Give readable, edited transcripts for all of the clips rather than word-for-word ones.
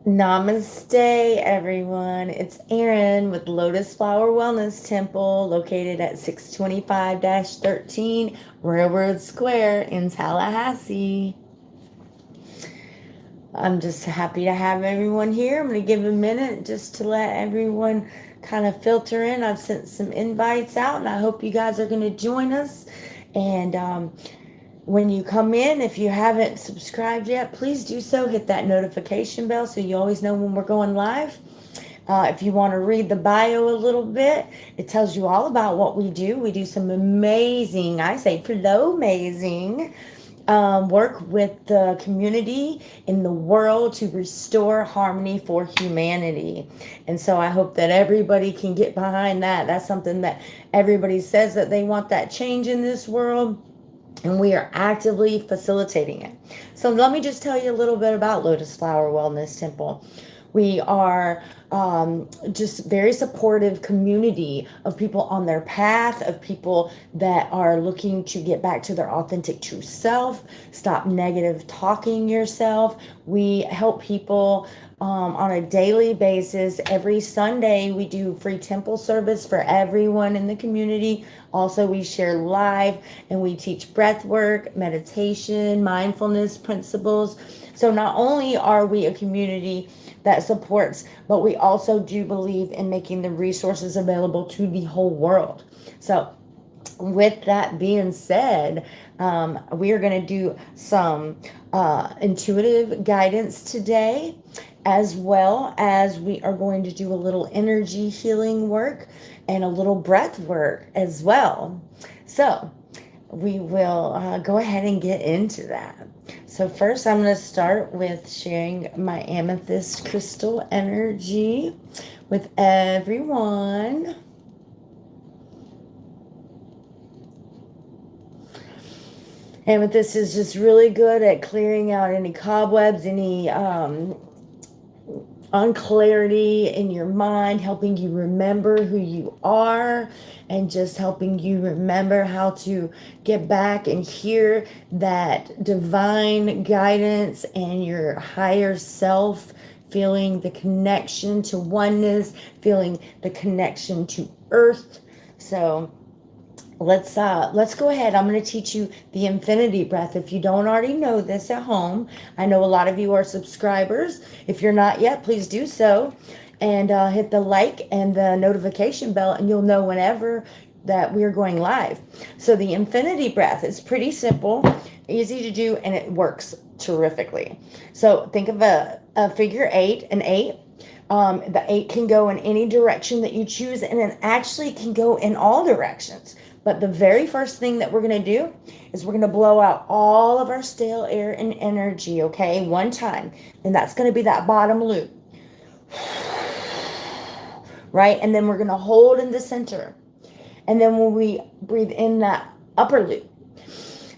Namaste, everyone. It's Erin with Lotus Flower Wellness Temple, located at 625-13 Railroad Square in Tallahassee. I'm just happy to have everyone here. I'm going to give a minute just to let everyone kind of filter in. I've sent some invites out, and I hope you guys are going to join us. And when you come in, if you haven't subscribed yet, please do so. Hit that notification bell so you always know when we're going live. If you want to read the bio a little bit, it tells you all about what we do. We do some amazing, I say flow amazing, work with the community in the world to restore harmony for humanity. And so I hope that everybody can get behind that. That's something that everybody says that they want that change in this world, and we are actively facilitating it. So let me just tell you a little bit about Lotus Flower Wellness Temple. We are just very supportive community of people on their path, of people that are looking to get back to their authentic true self, stop negative talking yourself. We help people on a daily basis. Every Sunday, we do free temple service for everyone in the community. Also, we share live and we teach breath work, meditation, mindfulness principles. So not only are we a community that supports, but we also do believe in making the resources available to the whole world. So with that being said, we are going to do some intuitive guidance today, as well as we are going to do a little energy healing work and a little breath work as well. So we will go ahead and get into that. So first, I'm going to start with sharing my amethyst crystal energy with everyone. Amethyst is just really good at clearing out any cobwebs, any unclarity in your mind, helping you remember who you are, and just helping you remember how to get back and hear that divine guidance and your higher self, feeling the connection to oneness, feeling the connection to earth. So let's go ahead. I'm going to teach you the infinity breath. If you don't already know this at home, I know a lot of you are subscribers. If you're not yet, please do so, and hit the like and the notification bell, and you'll know whenever that we're going live. So the infinity breath is pretty simple, easy to do, and it works terrifically. So think of a figure eight, an eight. The eight can go in any direction that you choose, and it actually can go in all directions. But the very first thing that we're going to do is we're going to blow out all of our stale air and energy, okay, one time. And that's going to be that bottom loop, right? And then we're going to hold in the center. And then when we breathe in that upper loop,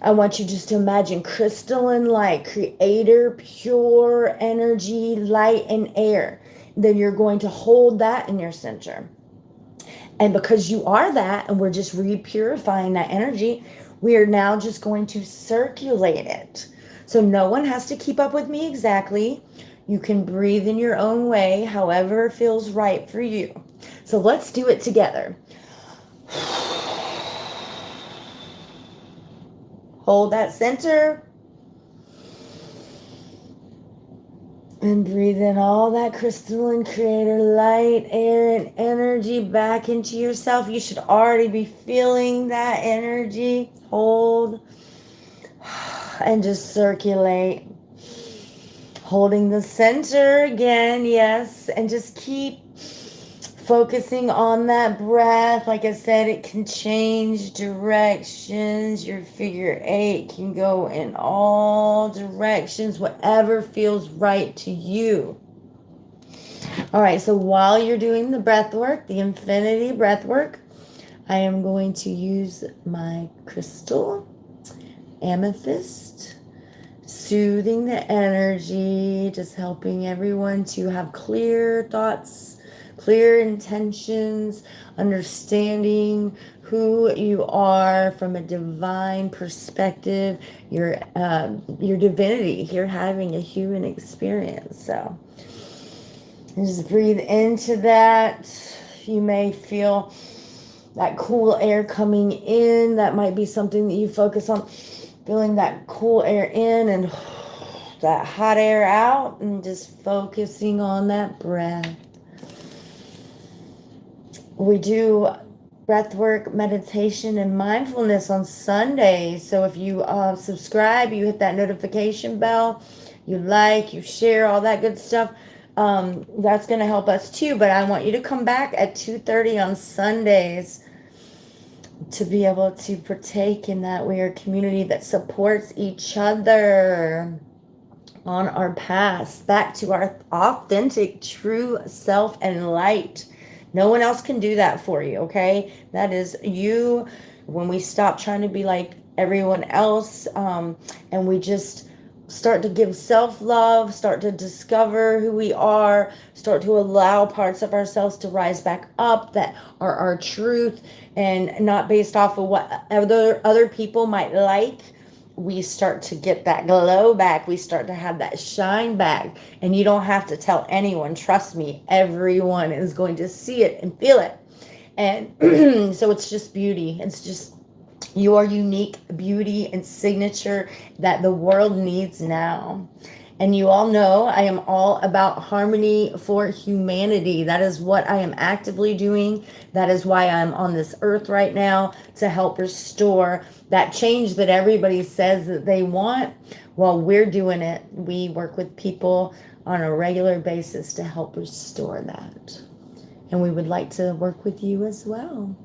I want you just to imagine crystalline light, creator, pure energy, light, and air. Then you're going to hold that in your center. And because you are that, and we're just repurifying that energy, we are now just going to circulate it. So no one has to keep up with me exactly. You can breathe in your own way, however feels right for you. So let's do it together. Hold that center. And breathe in all that crystalline creator light, air, and energy back into yourself. You should already be feeling that energy. Hold. And just circulate. Holding the center again, yes. And just keep focusing on that breath. Like I said, it can change directions. Your figure eight can go in all directions, whatever feels right to you. All right, so while you're doing the breath work, the infinity breath work, I am going to use my crystal amethyst, soothing the energy, just helping everyone to have clear thoughts, clear intentions, understanding who you are from a divine perspective, your divinity. You're having a human experience. So Just breathe into that. You may feel that cool air coming in. That might be something that you focus on. Feeling that cool air in and that hot air out, and just focusing on that breath. We do breath work, meditation, and mindfulness on Sundays. So if you subscribe, you hit that notification bell, you like, you share, all that good stuff. That's going to help us too. But I want you to come back at 2:30 on Sundays to be able to partake in that. We are a community that supports each other on our path back to our authentic, true self and light. No one else can do that for you, okay? That is you. When we stop trying to be like everyone else, and we just start to give self-love, start to discover who we are, start to allow parts of ourselves to rise back up that are our truth and not based off of what other people might like, we start to get that glow back. We start to have that shine back. And you don't have to tell anyone. Trust me, everyone is going to see it and feel it. And so it's just beauty. It's just your unique beauty and signature that the world needs now. And you all know I am all about harmony for humanity. That is what I am actively doing. That is why I'm on this earth right now, to help restore that change that everybody says that they want. Well, we're doing it. We work with people on a regular basis to help restore that. And we would like to work with you as well.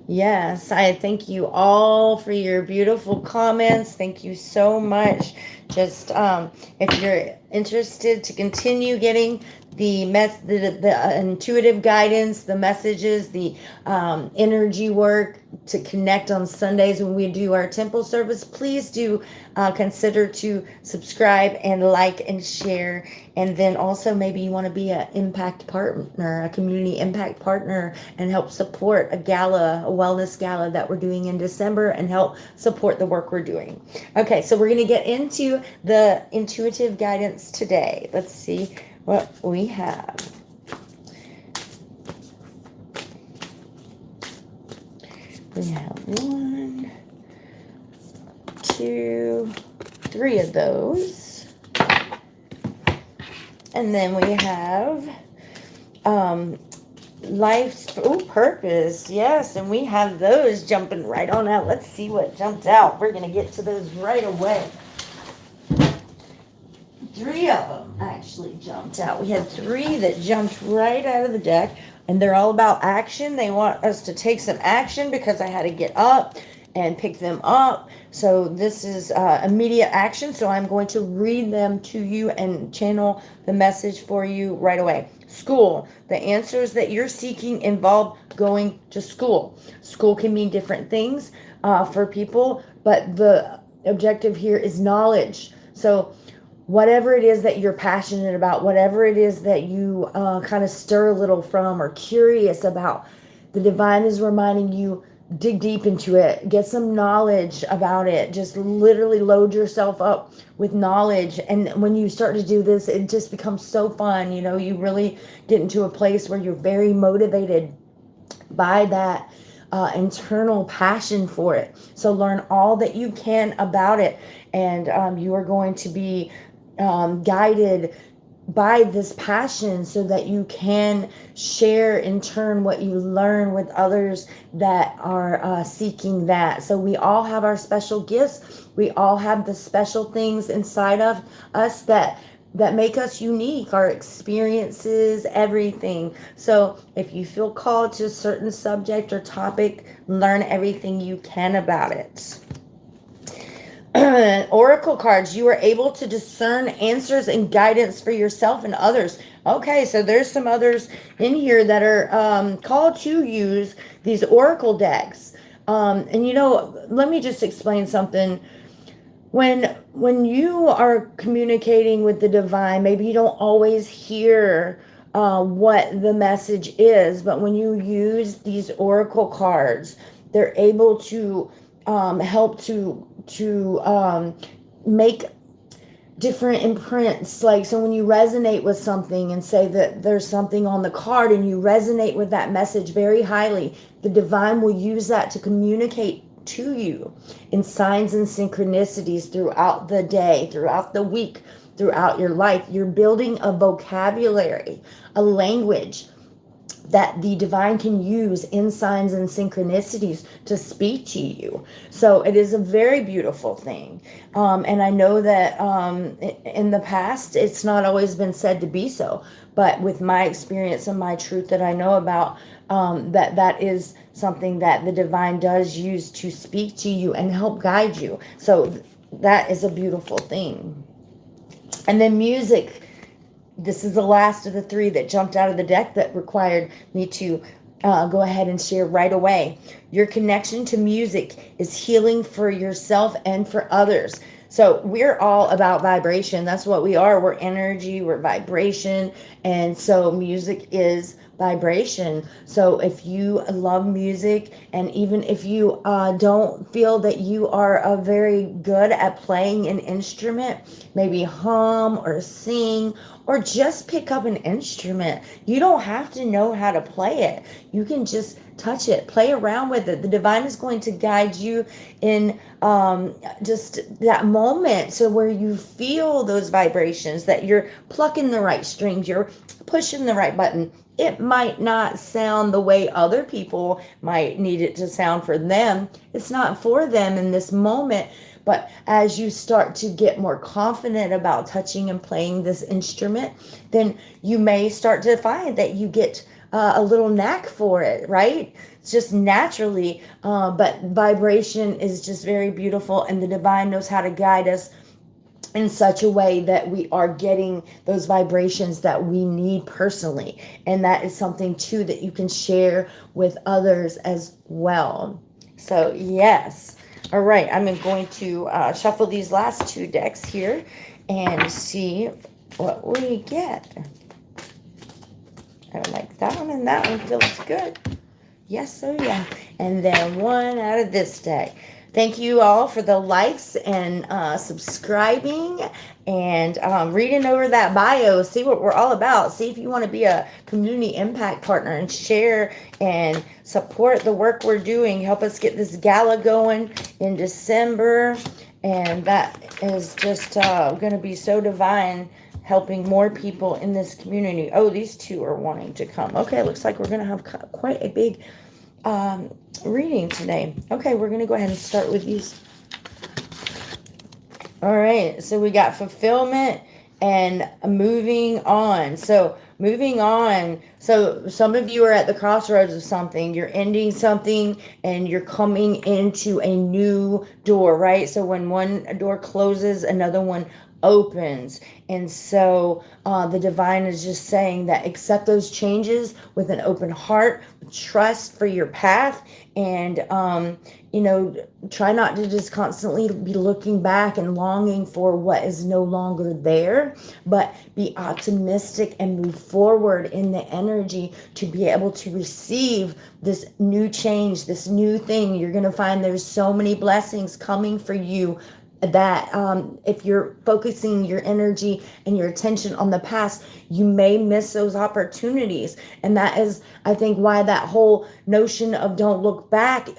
Yes, I thank you all for your beautiful comments. Thank you so much. Just if you're interested to continue getting the intuitive guidance, the messages, the energy work to connect on Sundays when we do our temple service, please do consider to subscribe and like and share. And then also maybe you want to be an impact partner, a community impact partner, and help support a gala, a wellness gala that we're doing in December, and help support the work we're doing. Okay, so we're going to get into the intuitive guidance today. Let's see what we have. We have 1, 2, 3 of those. And then we have life's purpose. Yes, and we have those jumping right on out. Let's see what jumped out. We're going to get to those right away. 3 of them actually jumped out. We had 3 that jumped right out of the deck, and they're all about action. They want us to take some action because I had to get up and pick them up. So this is immediate action. So I'm going to read them to you and channel the message for you right away. School. The answers that you're seeking involve going to school. School can mean different things for people, but the objective here is knowledge. So whatever it is that you're passionate about, whatever it is that you kind of stir a little from or curious about, the divine is reminding you, dig deep into it, get some knowledge about it. Just literally load yourself up with knowledge. And when you start to do this, it just becomes so fun. You know, you really get into a place where you're very motivated by that internal passion for it. So learn all that you can about it. And you are going to be guided by this passion so that you can share in turn what you learn with others that are seeking that. So we all have our special gifts. We all have the special things inside of us that make us unique, our experiences, everything. So if you feel called to a certain subject or topic, learn everything you can about it. Oracle cards, you are able to discern answers and guidance for yourself and others. Okay, so there's some others in here that are called to use these oracle decks. And you know, let me just explain something. When you are communicating with the divine, maybe you don't always hear what the message is, but when you use these oracle cards, they're able to help to make different imprints. Like, so when you resonate with something and say that there's something on the card and you resonate with that message very highly, the divine will use that to communicate to you in signs and synchronicities throughout the day, throughout the week, throughout your life. You're building a vocabulary, a language that the divine can use in signs and synchronicities to speak to you. So it is a very beautiful thing. And I know that in the past, it's not always been said to be so. But with my experience and my truth that I know about, that is something that the divine does use to speak to you and help guide you. So that is a beautiful thing. And then music. This is the last of the three that jumped out of the deck that required me to go ahead and share right away. Your connection to music is healing for yourself and for others. So we're all about vibration. That's what we are. We're energy, we're vibration. And so music is vibration. So if you love music, and even if you don't feel that you are very good at playing an instrument, maybe hum or sing or just pick up an instrument. You don't have to know how to play it. You can just touch it, play around with it. The divine is going to guide you in just that moment, so where you feel those vibrations, that you're plucking the right strings, you're pushing the right button. It might not sound the way other people might need it to sound for them. It's not for them in this moment. But as you start to get more confident about touching and playing this instrument, then you may start to find that you get a little knack for it, right? It's just naturally. But vibration is just very beautiful, and the divine knows how to guide us in such a way that we are getting those vibrations that we need personally. And that is something too that you can share with others as well. So yes. All right, I'm going to shuffle these last two decks here and see what we get. I like that one, and that one feels good. Yes, oh yeah. And then one out of this deck. Thank you all for the likes and subscribing and reading over that bio. See what we're all about. See if you want to be a community impact partner and share and support the work we're doing. Help us get this gala going in December. And that is just going to be so divine, helping more people in this community. Oh, these two are wanting to come. Okay, looks like we're going to have quite a big reading today. Okay, we're going to go ahead and start with these. All right, so we got fulfillment and moving on. So moving on. So some of you are at the crossroads of something. You're ending something and you're coming into a new door, right? So when one door closes, another one opens. And so the divine is just saying that accept those changes with an open heart, with trust for your path, and try not to just constantly be looking back and longing for what is no longer there, but be optimistic and move forward in the energy to be able to receive this new change, this new thing. You're going to find there's so many blessings coming for you that if you're focusing your energy and your attention on the past, you may miss those opportunities. And that is, I think, why that whole notion of don't look back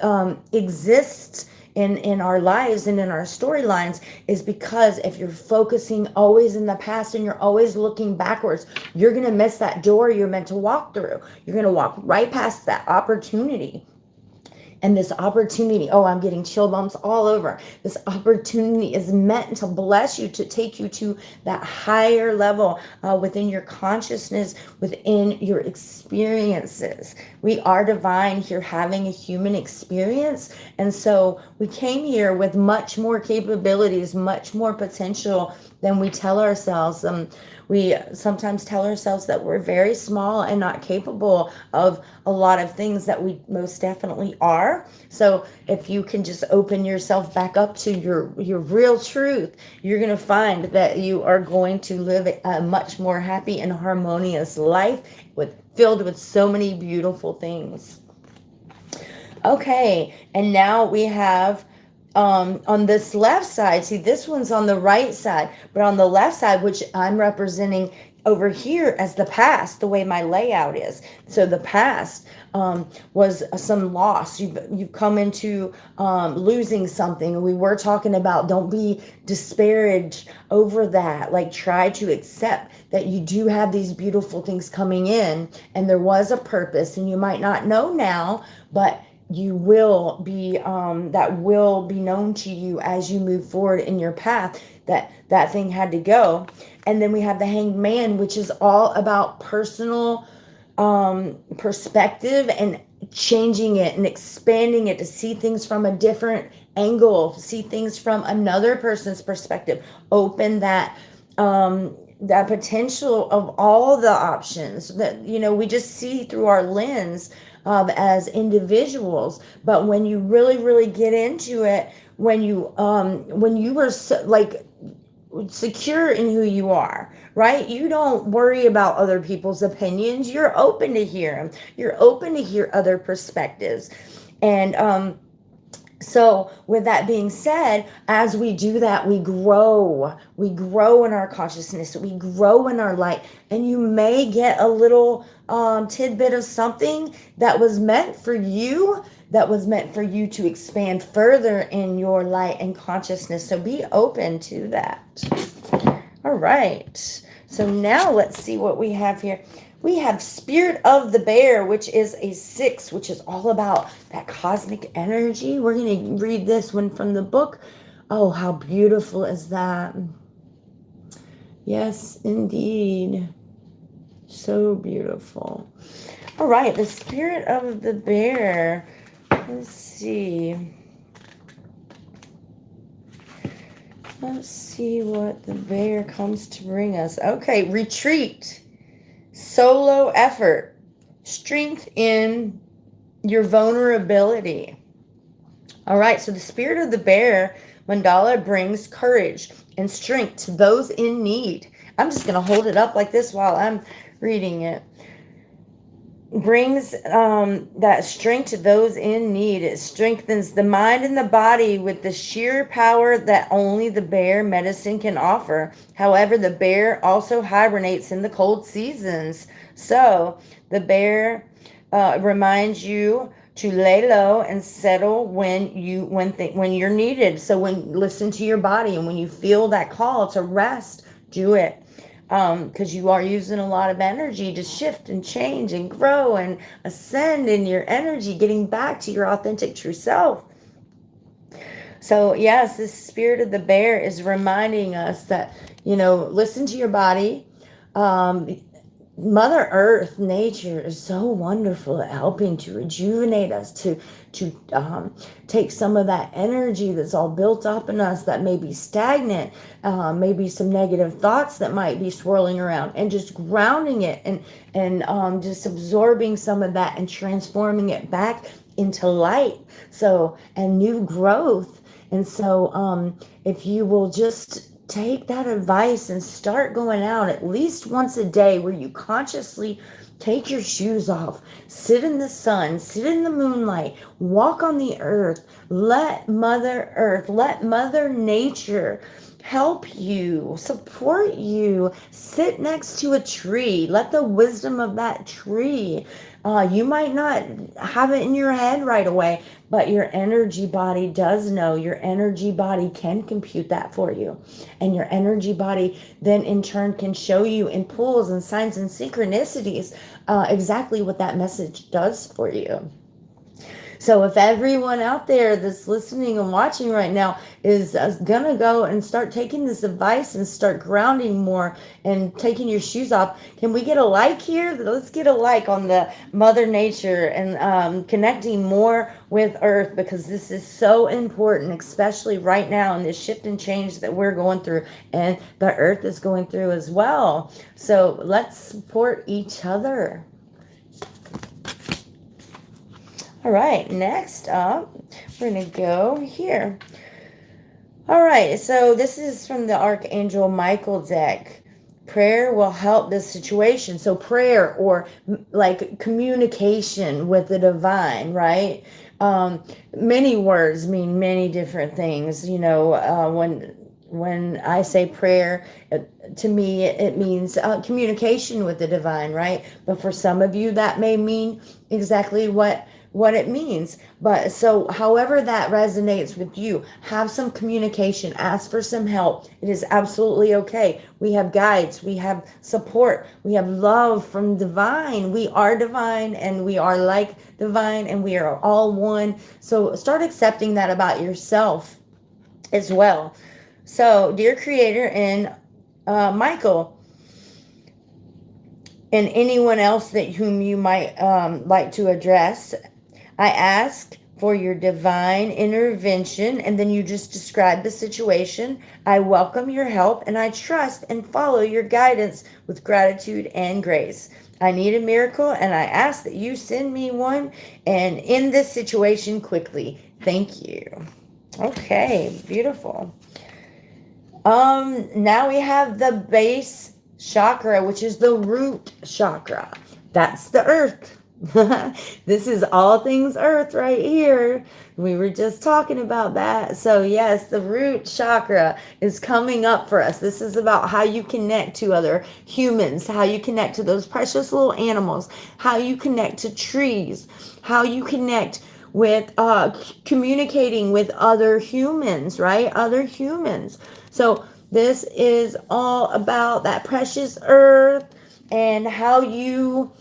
exists in our lives and in our storylines, is because if you're focusing always in the past and you're always looking backwards, you're going to miss that door you're meant to walk through. You're going to walk right past that opportunity. And this opportunity, oh, I'm getting chill bumps all over. This opportunity is meant to bless you, to take you to that higher level within your consciousness, within your experiences. We are divine here, having a human experience. And so we came here with much more capabilities, much more potential than we tell ourselves. We sometimes tell ourselves that we're very small and not capable of a lot of things that we most definitely are. So if you can just open yourself back up to your real truth, you're going to find that you are going to live a much more happy and harmonious life filled with so many beautiful things. Okay, and now we have on this left side, see, this one's on the right side, but on the left side, which I'm representing over here as the past, the way my layout is. So the past was some loss. You've come into losing something. We were talking about don't be disparaged over that. Like, try to accept that you do have these beautiful things coming in, and there was a purpose, and you might not know now, but you will be that will be known to you as you move forward in your path, that thing had to go. And then we have the Hanged Man, which is all about personal perspective and changing it and expanding it to see things from a different angle, see things from another person's perspective, open that that potential of all the options that we just see through our lens as individuals. But when you really get into it, when you were like secure in who you are, right? You don't worry about other people's opinions. You're open to hear them. You're open to hear other perspectives. And so with that being said, as we do that, we grow in our consciousness, we grow in our light, and you may get a little tidbit of something that was meant for you, to expand further in your light and consciousness. So be open to that. All right. So now let's see what we have here. We have Spirit of the Bear, which is a 6, which is all about that cosmic energy. We're going to read this one from the book. Oh, how beautiful is that? Yes, indeed. So beautiful. All right, the Spirit of the Bear. Let's see. Let's see what the bear comes to bring us. Okay, retreat. Solo effort, strength in your vulnerability. All right, so the Spirit of the Bear mandala brings courage and strength to those in need. I'm just going to hold it up like this while I'm reading it. Brings that strength to those in need. It strengthens the mind and the body with the sheer power that only the bear medicine can offer. However, the bear also hibernates in the cold seasons. So the bear reminds you to lay low and settle when you're needed. So listen to your body, and when you feel that call to rest, do it. Because you are using a lot of energy to shift and change and grow and ascend in your energy, getting back to your authentic true self. So yes, this Spirit of the Bear is reminding us that, listen to your body. Mother Earth, nature is so wonderful at helping to rejuvenate us, to take some of that energy that's all built up in us that may be stagnant, maybe some negative thoughts that might be swirling around, and just grounding it and just absorbing some of that and transforming it back into light, and new growth. And so if you will just take that advice and start going out at least once a day where you consciously take your shoes off, sit in the sun, sit in the moonlight, walk on the earth, let Mother Nature help you, support you, sit next to a tree, let the wisdom of that tree. You might not have it in your head right away, but your energy body does know. Your energy body can compute that for you. And your energy body then in turn can show you in pulls and signs and synchronicities exactly what that message does for you. So if everyone out there that's listening and watching right now is gonna go and start taking this advice and start grounding more and taking your shoes off, can we get a like here? Let's get a like on the Mother Nature and connecting more with Earth, because this is so important, especially right now in this shift and change that we're going through and the Earth is going through as well. So let's support each other. All right, next up, we're going to go here. All right, so this is from the Archangel Michael deck. Prayer will help this situation. So prayer, or like communication with the divine, right? Many words mean many different things. When I say prayer, to me it means communication with the divine, right? But for some of you, that may mean exactly what it means. But so however that resonates with you, have some communication, ask for some help. It is absolutely okay. We have guides, we have support, we have love from divine. We are divine, and we are like divine, and we are all one. So start accepting that about yourself as well. So, dear Creator, and Michael, and anyone else that whom you might like to address, I ask for your divine intervention, and then you just describe the situation. I welcome your help, and I trust and follow your guidance with gratitude and grace. I need a miracle, and I ask that you send me one and end this situation quickly. Thank you. Okay, beautiful. Now we have the base chakra, which is the root chakra. That's the earth. This is all things earth right here. We were just talking about that. So yes, the root chakra is coming up for us. This is about how you connect to other humans, how you connect to those precious little animals, how you connect to trees, how you connect with communicating with other humans, right? Other humans. So this is all about that precious earth and how you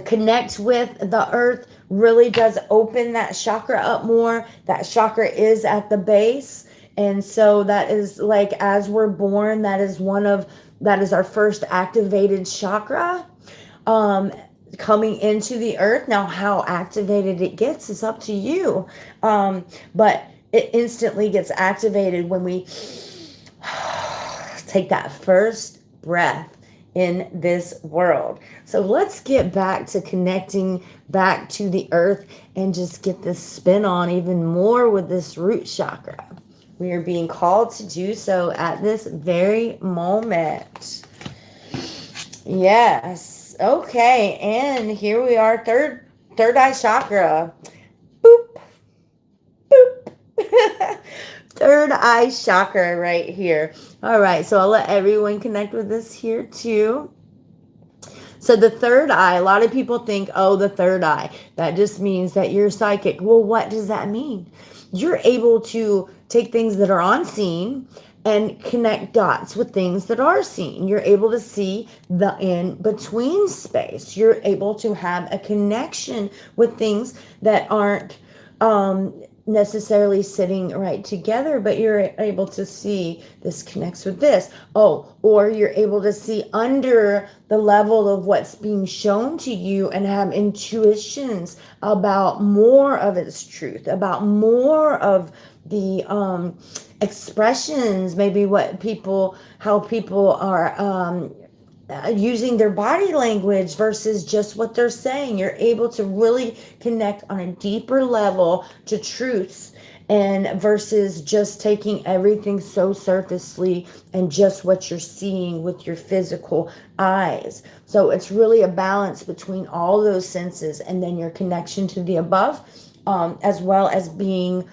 connect with the earth really does open that chakra up more. That chakra is at the base. And so that is like, as we're born, that is our first activated chakra. Coming into the earth. Now, how activated it gets is up to you. But it instantly gets activated when we take that first breath in this world. So let's get back to connecting back to the earth and just get this spin on even more with this root chakra. We are being called to do so at this very moment. Yes. Okay, and here we are, third eye chakra. Boop, boop. Third eye chakra right here. All right, so I'll let everyone connect with this here too. So the third eye, a lot of people think, oh, the third eye, that just means that you're psychic. Well, what does that mean? You're able to take things that are unseen and connect dots with things that are seen. You're able to see the in-between space. You're able to have a connection with things that aren't necessarily sitting right together, but you're able to see this connects with this. Oh, or you're able to see under the level of what's being shown to you and have intuitions about more of its truth, about more of the expressions, maybe how people are using their body language versus just what they're saying. You're able to really connect on a deeper level to truths, and versus just taking everything so surfacely and just what you're seeing with your physical eyes. So it's really a balance between all those senses, and then your connection to the above, as well as being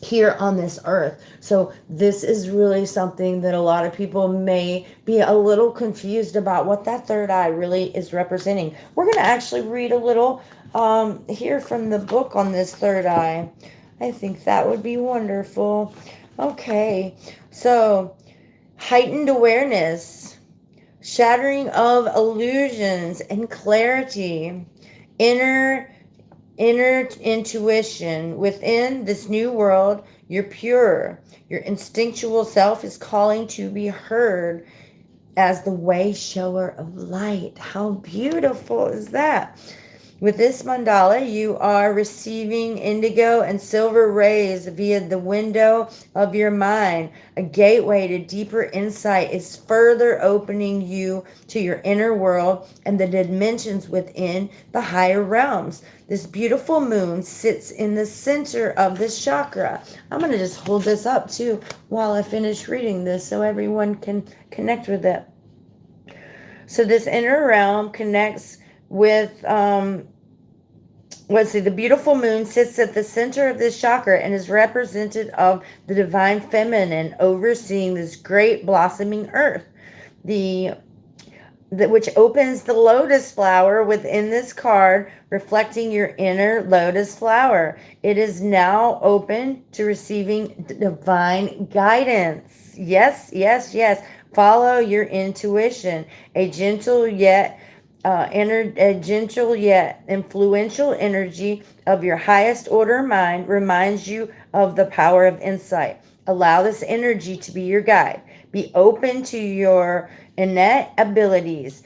here on this earth. So this is really something that a lot of people may be a little confused about, what that third eye really is representing. We're going to actually read a little here from the book on this third eye. I think that would be wonderful. Okay, so heightened awareness, shattering of illusions and clarity, inner intuition. Within this new world, you're pure. Your instinctual self is calling to be heard as the way shower of light. How beautiful is that? With this mandala, you are receiving indigo and silver rays via the window of your mind. A gateway to deeper insight is further opening you to your inner world and the dimensions within the higher realms. This beautiful moon sits in the center of this chakra. I'm going to just hold this up too while I finish reading this so everyone can connect with it. So this inner realm connects with let's see, the beautiful moon sits at the center of this chakra and is represented of the divine feminine overseeing this great blossoming earth. Which opens the lotus flower within this card, reflecting your inner lotus flower. It is now open to receiving divine guidance. Yes, yes, yes. Follow your intuition. A gentle yet influential energy of your highest order mind reminds you of the power of insight. Allow this energy to be your guide. Be open to your innate abilities.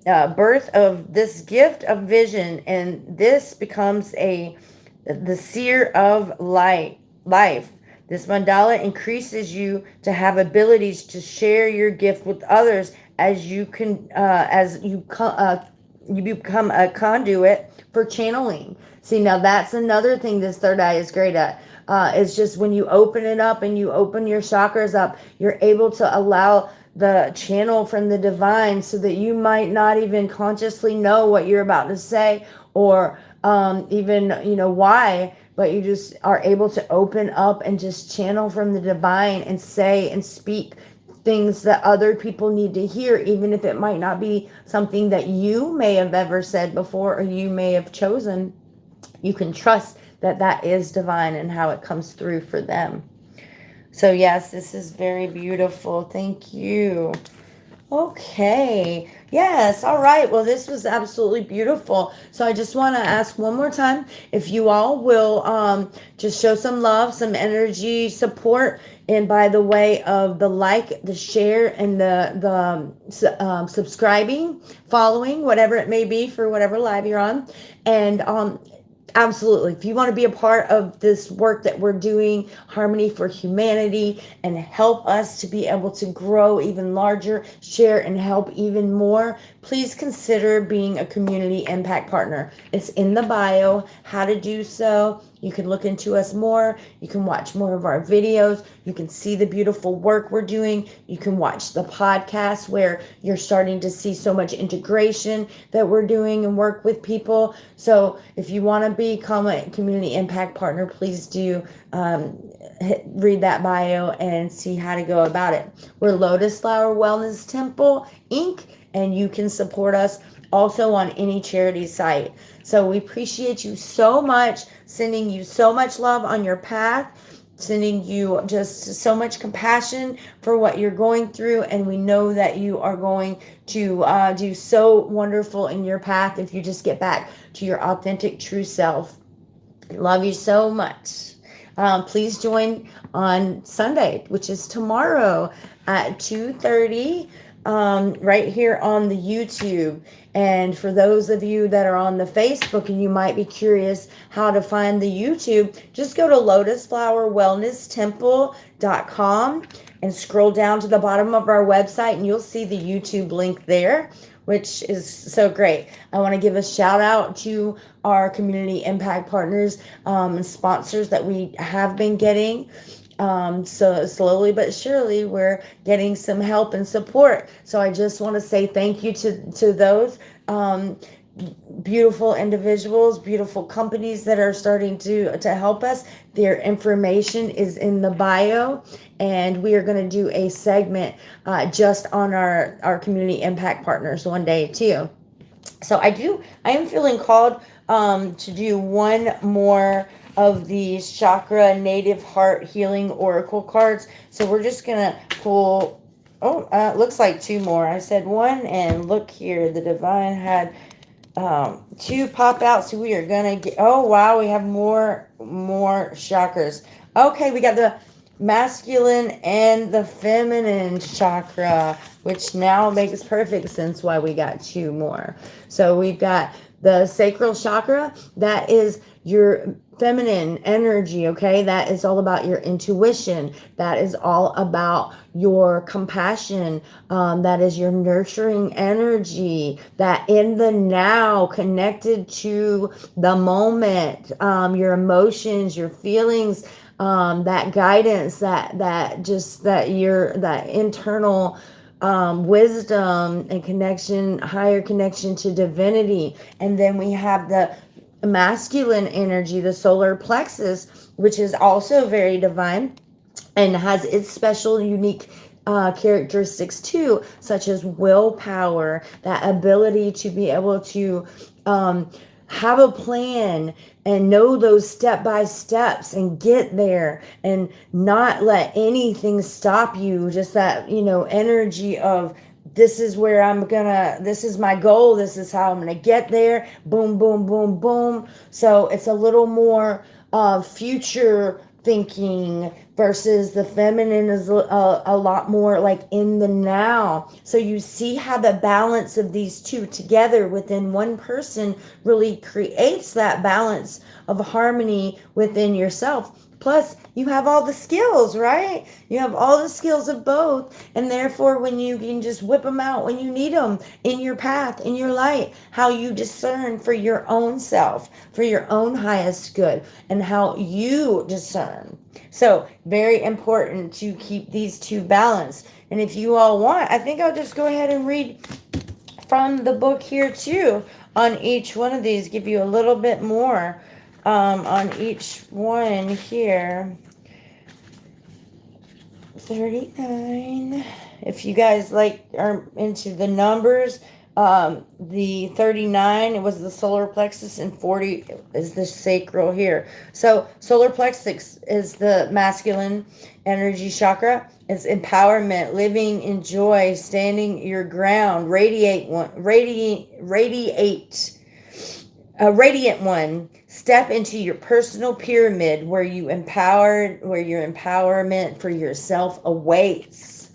Birth of this gift of vision, and this becomes the seer of life. This mandala increases you to have abilities to share your gift with others as you become a conduit for channeling. See, now that's another thing this third eye is great at. It's just when you open it up and you open your chakras up, you're able to allow the channel from the divine, so that you might not even consciously know what you're about to say, or even why, but you just are able to open up and just channel from the divine and say and speak things that other people need to hear, even if it might not be something that you may have ever said before or you may have chosen. You can trust that that is divine and how it comes through for them. So yes, this is very beautiful. Thank you. Okay. Yes. All right. Well, this was absolutely beautiful. So I just want to ask one more time if you all will just show some love, some energy, support, and by the way of the like, the share, and the subscribing, following, whatever it may be for whatever live you're on, and absolutely. If you want to be a part of this work that we're doing, Harmony for Humanity, and help us to be able to grow even larger, share and help even more, please consider being a community impact partner. It's in the bio how to do so. You can look into us more. You can watch more of our videos. You can see the beautiful work we're doing. You can watch the podcast where you're starting to see so much integration that we're doing and work with people. So if you want to become a community impact partner, please do read that bio and see how to go about it. We're Lotus Flower Wellness Temple, Inc., and you can support us also on any charity site. So we appreciate you so much, sending you so much love on your path, sending you just so much compassion for what you're going through, and we know that you are going to do so wonderful in your path if you just get back to your authentic true self. Love you so much. Please join on Sunday, which is tomorrow at 2:30, right here on the YouTube. And for those of you that are on the Facebook and you might be curious how to find the YouTube, just go to lotusflowerwellnesstemple.com and scroll down to the bottom of our website and you'll see the YouTube link there, which is so great. I want to give a shout out to our community impact partners and sponsors that we have been getting. So slowly but surely we're getting some help and support. So I just want to say thank you to those beautiful individuals, beautiful companies that are starting to help us. Their information is in the bio, and we are going to do a segment just on our community impact partners one day too. So I am feeling called to do one more of these chakra native heart healing oracle cards. So we're just gonna pull, it looks like two more. I said one, and look here, the divine had two pop out. So we are gonna get, oh wow, we have more chakras. Okay, we got the masculine and the feminine chakra, which now makes perfect sense why we got two more. So we've got the sacral chakra, that is your feminine energy, okay? That is all about your intuition. That is all about your compassion. That is your nurturing energy. That in the now, connected to the moment, your emotions, your feelings, that guidance, that internal wisdom and connection, higher connection to divinity. And then we have the masculine energy, the solar plexus, which is also very divine and has its special, unique characteristics too, such as willpower, that ability to be able to have a plan and know those step by steps and get there and not let anything stop you. Just that, energy of, this is where this is my goal, this is how I'm gonna get there, boom, boom, boom, boom. So it's a little more future thinking, versus the feminine is a lot more like in the now. So you see how the balance of these two together within one person really creates that balance of harmony within yourself. Plus, you have all the skills, right? You have all the skills of both. And therefore, when you can just whip them out when you need them in your path, in your light, how you discern for your own self, for your own highest good, and how you discern. So, very important to keep these two balanced. And if you all want, I think I'll just go ahead and read from the book here too on each one of these, give you a little bit more on each one here. 39. If you guys are into the numbers, the 39, it was the solar plexus, and 40 is the sacral here. So solar plexus is the masculine energy chakra. It's empowerment, living in joy, standing your ground, radiant one. Step into your personal pyramid where your empowerment for yourself awaits.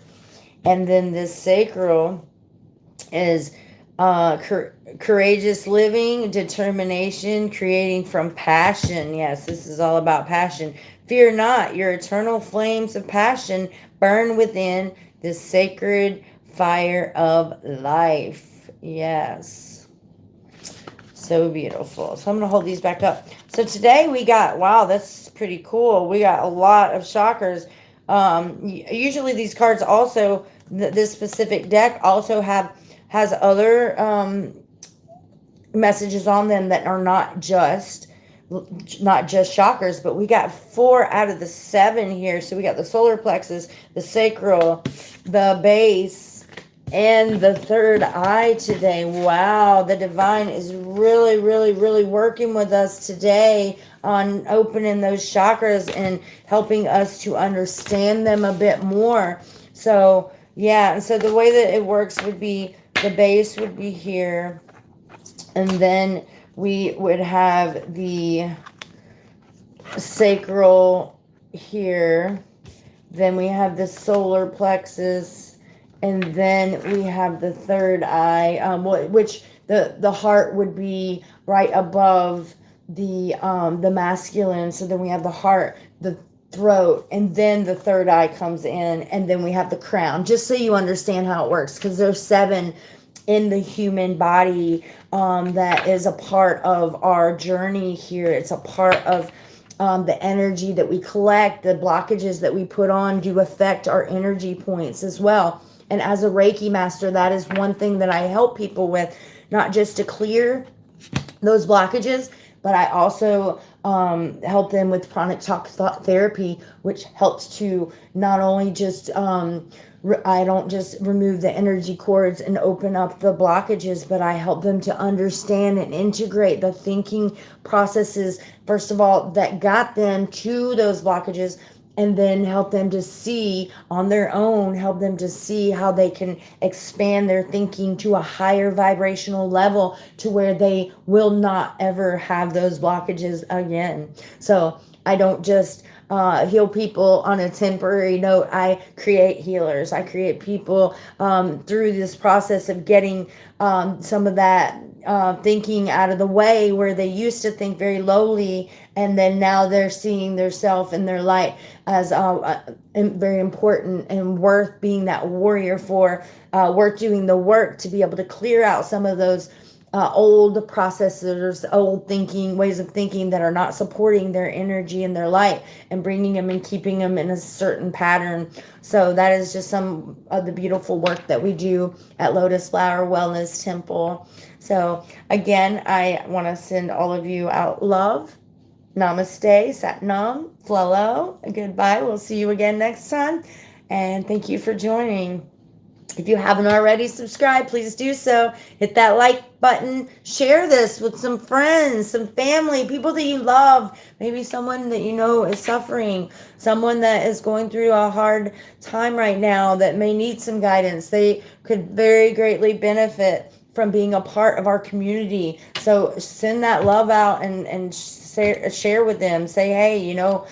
And then this sacral is courageous living, determination, creating from passion. Yes, this is all about passion. Fear not, your eternal flames of passion burn within the sacred fire of life. Yes. So beautiful. So I'm going to hold these back up. So today we got, wow, that's pretty cool. We got a lot of chakras. Usually these cards also, this specific deck also has other messages on them that are not just chakras, but we got 4 out of the 7 here. So we got the solar plexus, the sacral, the base, and the third eye today. Wow, the divine is really, really, really working with us today on opening those chakras and helping us to understand them a bit more. So, yeah, and so the way that it works would be the base would be here, and then we would have the sacral here, then we have the solar plexus, and then we have the third eye, which the heart would be right above the masculine. So then we have the heart, the throat, and then the third eye comes in, and then we have the crown. Just so you understand how it works, because there's 7 in the human body that is a part of our journey here. It's a part of the energy that we collect. The blockages that we put on do affect our energy points as well. And as a Reiki master, that is one thing that I help people with, not just to clear those blockages, but I also help them with pranic talk thought therapy, which helps to not only just, I don't just remove the energy cords and open up the blockages, but I help them to understand and integrate the thinking processes, first of all, that got them to those blockages, and then help them to see on their own, help them to see how they can expand their thinking to a higher vibrational level to where they will not ever have those blockages again. So I don't just heal people on a temporary note. I create healers. I create people through this process of getting some of that thinking out of the way, where they used to think very lowly, and then now they're seeing their self and their light as very important and worth being that warrior for, worth doing the work to be able to clear out some of those old processes, old thinking, ways of thinking that are not supporting their energy and their light, and bringing them and keeping them in a certain pattern. So that is just some of the beautiful work that we do at Lotus Flower Wellness Temple. So again, I want to send all of you out love. Namaste, Satnam, Flelo, goodbye. We'll see you again next time. And thank you for joining. If you haven't already subscribed, please do so. Hit that like button. Share this with some friends, some family, people that you love. Maybe someone that you know is suffering, someone that is going through a hard time right now that may need some guidance. They could very greatly benefit from being a part of our community. So send that love out and share with them. Say, hey,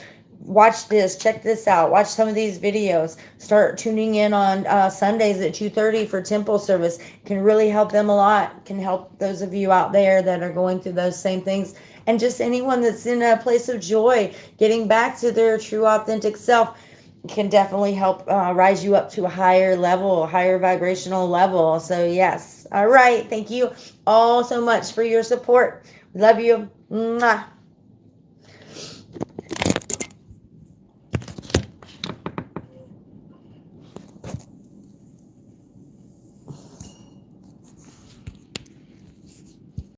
watch this, check this out, watch some of these videos, start tuning in on Sundays at 2:30 for temple service. It can really help them a lot. Can help those of you out there that are going through those same things, and just anyone that's in a place of joy, getting back to their true authentic self. Can definitely help rise you up to a higher level, a higher vibrational level. So yes, all right, thank you all so much for your support. Love you. Mwah.